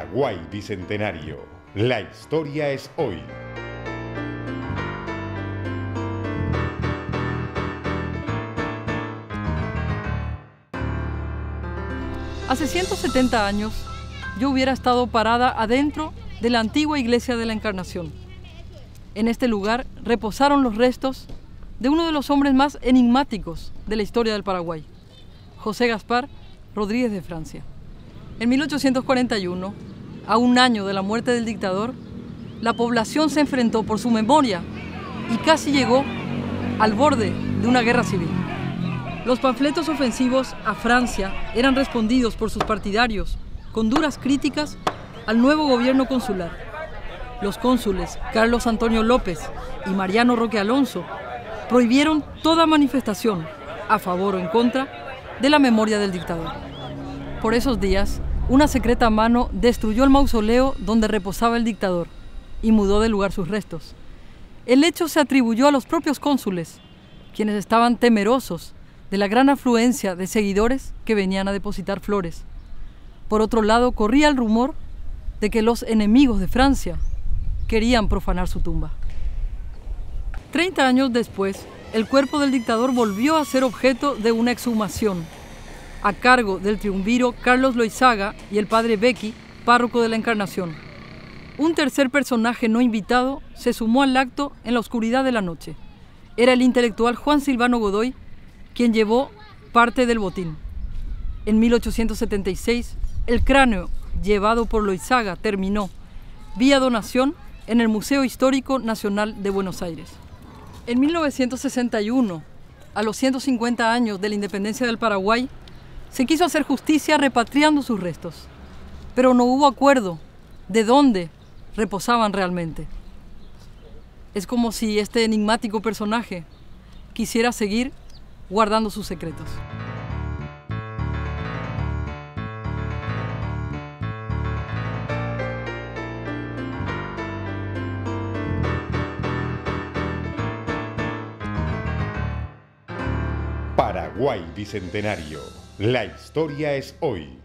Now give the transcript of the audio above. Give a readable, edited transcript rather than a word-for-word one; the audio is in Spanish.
Paraguay Bicentenario. La historia es hoy. Hace 170 años, yo hubiera estado parada adentro de la antigua iglesia de la Encarnación. En este lugar reposaron los restos de uno de los hombres más enigmáticos de la historia del Paraguay, José Gaspar Rodríguez de Francia. En 1841, a un año de la muerte del dictador, la población se enfrentó por su memoria y casi llegó al borde de una guerra civil. Los panfletos ofensivos a Francia eran respondidos por sus partidarios con duras críticas al nuevo gobierno consular. Los cónsules Carlos Antonio López y Mariano Roque Alonso prohibieron toda manifestación a favor o en contra de la memoria del dictador. Por esos días, una secreta mano destruyó el mausoleo donde reposaba el dictador y mudó de lugar sus restos. El hecho se atribuyó a los propios cónsules, quienes estaban temerosos de la gran afluencia de seguidores que venían a depositar flores. Por otro lado, corría el rumor de que los enemigos de Francia querían profanar su tumba. 30 años después, el cuerpo del dictador volvió a ser objeto de una exhumación, a cargo del triunviro Carlos Loizaga y el padre Becky, párroco de la Encarnación. Un tercer personaje no invitado se sumó al acto en la oscuridad de la noche. Era el intelectual Juan Silvano Godoy, quien llevó parte del botín. En 1876, el cráneo llevado por Loizaga terminó, vía donación, en el Museo Histórico Nacional de Buenos Aires. En 1961, a los 150 años de la independencia del Paraguay, se quiso hacer justicia repatriando sus restos, pero no hubo acuerdo de dónde reposaban realmente. Es como si este enigmático personaje quisiera seguir guardando sus secretos. Paraguay Bicentenario. La historia es hoy.